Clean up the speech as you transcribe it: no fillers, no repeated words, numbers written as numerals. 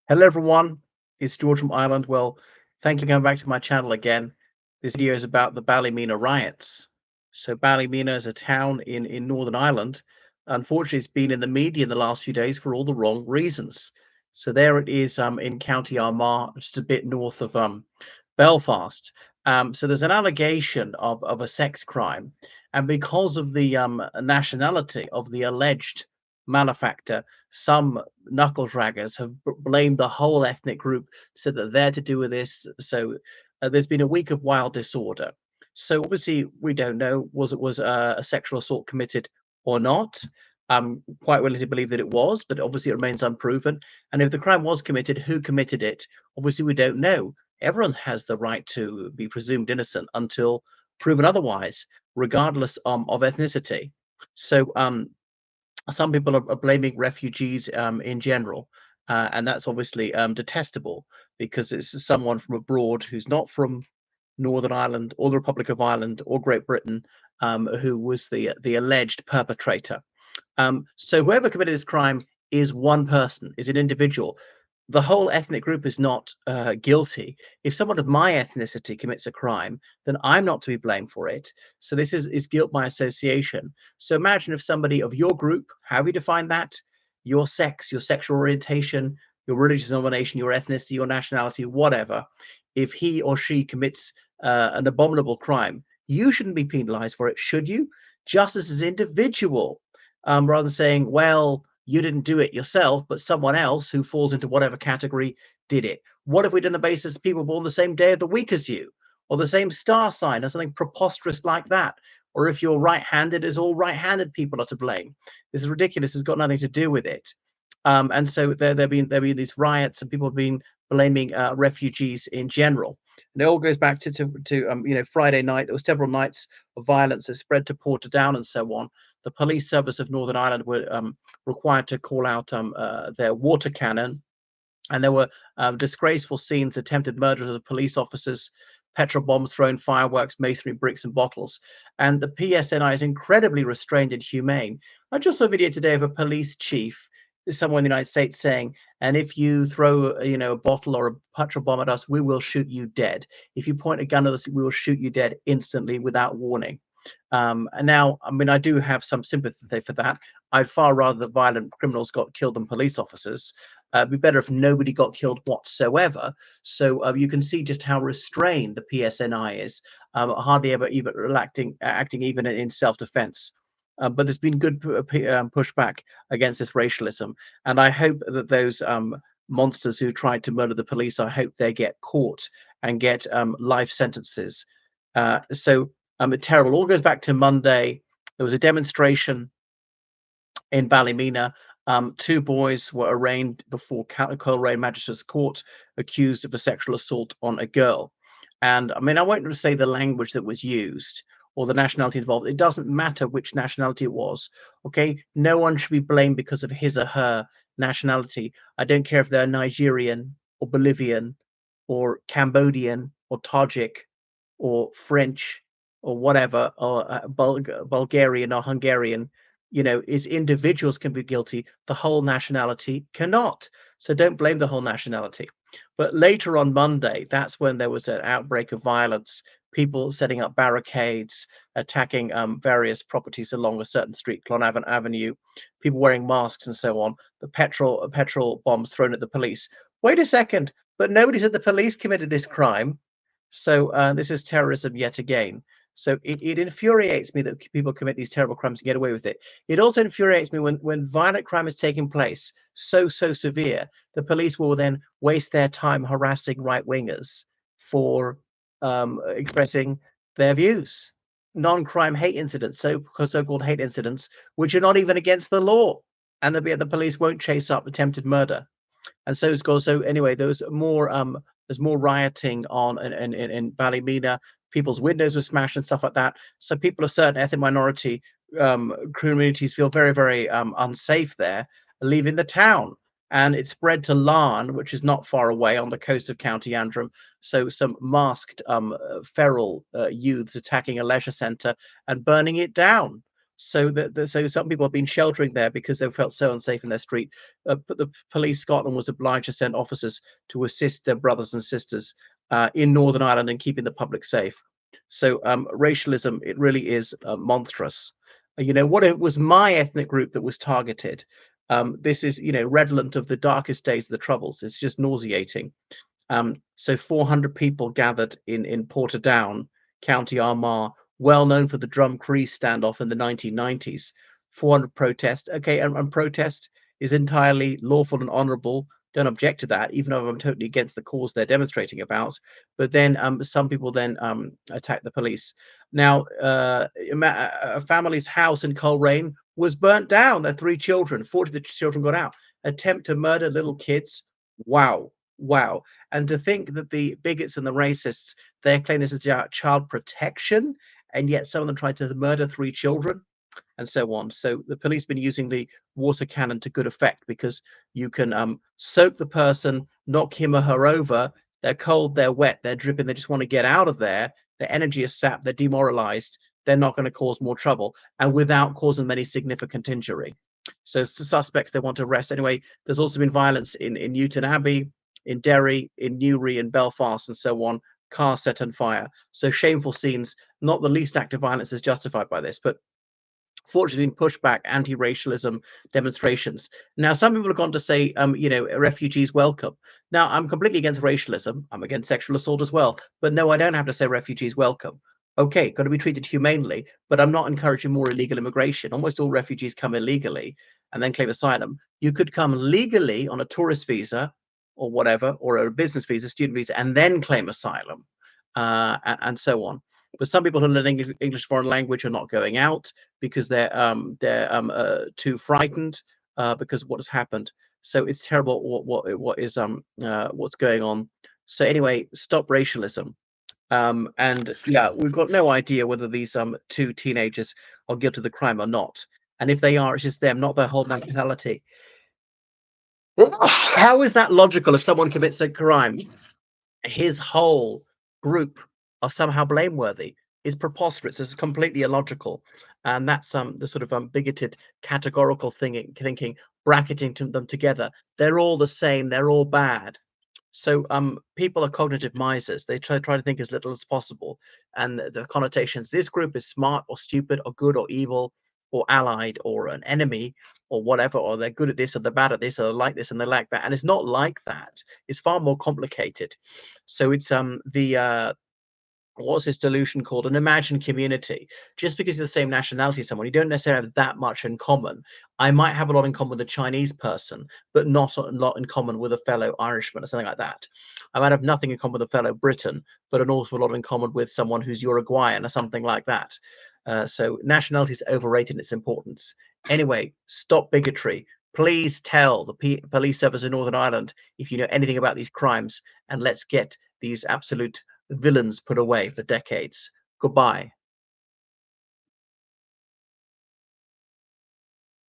Hello, everyone. It's George from Ireland. Well, thank you for coming back to my channel again. This video is about the Ballymena riots. So, Ballymena is a town in Northern Ireland. Unfortunately, it's been in the media in the last few days for all the wrong reasons. So, there it is in County Armagh, just a bit north of Belfast. So, there's an allegation of a sex crime. And because of the nationality of the alleged malefactor, some knuckle draggers have blamed the whole ethnic group, said that they're to do with this. So there's been a week of wild disorder. So obviously we don't know was a sexual assault committed or not. I'm quite willing to believe that it was, but obviously it remains unproven. And if the crime was committed, who committed it? Obviously we don't know. Everyone has the right to be presumed innocent until proven otherwise, regardless of ethnicity. So some people are blaming refugees in general, and that's obviously detestable because it's someone from abroad who's not from Northern Ireland or the Republic of Ireland or Great Britain who was the alleged perpetrator. So whoever committed this crime is one person, is an individual. The whole ethnic group is not guilty. If someone of my ethnicity commits a crime, then I'm not to be blamed for it. So this is guilt by association. So imagine if somebody of your group, however you define that, your sex, your sexual orientation, your religious denomination, your ethnicity, your nationality, whatever, if he or she commits an abominable crime, you shouldn't be penalized for it, should you? Just as an individual, rather than saying, well, you didn't do it yourself, but someone else who falls into whatever category did it. What if we did on the basis of people born the same day of the week as you, or the same star sign, or something preposterous like that? Or if you're right-handed, as all right-handed people are to blame. This is ridiculous. It's got nothing to do with it. And so there been these riots, and people have been blaming refugees in general. And it all goes back to Friday night. There were several nights of violence that spread to Portadown and so on. The police service of Northern Ireland were required to call out their water cannon, and there were disgraceful scenes, attempted murders of the police officers, petrol bombs thrown, fireworks, masonry bricks, and bottles. And the PSNI is incredibly restrained and humane. I just saw a video today of a police chief somewhere in the United States saying, "And if you throw, a bottle or a petrol bomb at us, we will shoot you dead. If you point a gun at us, we will shoot you dead instantly without warning." And now, I mean, I do have some sympathy for that. I'd far rather that violent criminals got killed than police officers. It'd be better if nobody got killed whatsoever. So you can see just how restrained the PSNI is, hardly ever even acting even in self-defense. But there's been good pushback against this racialism, and I hope that those monsters who tried to murder the police, I hope they get caught and get life sentences. Terrible. All goes back to Monday. There was a demonstration in Ballymena. Two boys were arraigned before Coleraine Magistrates Court, accused of a sexual assault on a girl. And I mean, I won't say the language that was used or the nationality involved. It doesn't matter which nationality it was. Okay, no one should be blamed because of his or her nationality. I don't care if they're Nigerian or Bolivian or Cambodian or Tajik or French or whatever, or Bulgarian or Hungarian. Is individuals can be guilty, the whole nationality cannot. So don't blame the whole nationality. But later on Monday, that's when there was an outbreak of violence, people setting up barricades, attacking various properties along a certain street, Clonavon Avenue, people wearing masks and so on, the petrol bombs thrown at the police. Wait a second, but nobody said the police committed this crime. So this is terrorism yet again. So it infuriates me that people commit these terrible crimes and get away with it. It also infuriates me when violent crime is taking place, so severe, the police will then waste their time harassing right wingers for expressing their views. Non-crime hate incidents, so-called hate incidents, which are not even against the law, and the police won't chase up attempted murder. And so anyway, there's more rioting on in Ballymena. People's windows were smashed and stuff like that. So people of certain ethnic minority communities feel very unsafe there, leaving the town. And it spread to Larne, which is not far away on the coast of County Antrim. So some masked feral youths attacking a leisure centre and burning it down. So some people have been sheltering there because they felt so unsafe in their street. But the police Scotland was obliged to send officers to assist their brothers and sisters in Northern Ireland in keeping the public safe. So racialism, it really is monstrous. What if it was my ethnic group that was targeted? This is, redolent of the darkest days of the Troubles. It's just nauseating. So 400 people gathered in Portadown, County Armagh, well known for the Drum Cree standoff in the 1990s. 400 protest. Okay, and protest is entirely lawful and honourable. Don't object to that, even though I'm totally against the cause they're demonstrating about. But then some people then attack the police. Now, a family's house in Coleraine was burnt down. Their three children, 40 of the children got out. Attempt to murder little kids. Wow. Wow. And to think that the bigots and the racists, they claim this is child protection, and yet some of them tried to murder three children and so on. So the police been using the water cannon to good effect because you can soak the person, knock him or her over. They're cold, they're wet, they're dripping, they just want to get out of there. Their energy is sapped, they're demoralized, they're not going to cause more trouble and without causing them any significant injury. So suspects they want to arrest. Anyway, there's also been violence in Newton Abbey, in Derry, in Newry, in Belfast, and so on. Cars set on fire. So shameful scenes. Not the least act of violence is justified by this, but fortunately, pushback, anti-racialism demonstrations. Now, some people have gone to say, refugees welcome. Now, I'm completely against racialism. I'm against sexual assault as well. But no, I don't have to say refugees welcome. Okay, got to be treated humanely, but I'm not encouraging more illegal immigration. Almost all refugees come illegally and then claim asylum. You could come legally on a tourist visa or whatever, or a business visa, student visa, and then claim asylum, and so on. But some people who learn English foreign language are not going out because they're too frightened because of what has happened. So it's terrible what's going on. So anyway, stop racialism. And yeah, we've got no idea whether these two teenagers are guilty of the crime or not. And if they are, it's just them, not their whole nationality. How is that logical if someone commits a crime? His whole group are somehow blameworthy is preposterous. It's completely illogical, and that's the sort of bigoted, categorical thinking, bracketing them together. They're all the same. They're all bad. So people are cognitive misers. They try to think as little as possible, and the connotations. This group is smart or stupid or good or evil or allied or an enemy or whatever, or they're good at this or they're bad at this or they like this and they like that. And it's not like that. It's far more complicated. So it's the what's this delusion called? An imagined community. Just because you're the same nationality as someone, you don't necessarily have that much in common. I might have a lot in common with a Chinese person, but not a lot in common with a fellow Irishman or something like that. I might have nothing in common with a fellow Briton, but an awful lot in common with someone who's Uruguayan or something like that. So nationality is overrated in its importance. Anyway, stop bigotry. Please tell the police service in Northern Ireland if you know anything about these crimes, and let's get these absolute villains put away for decades. Goodbye.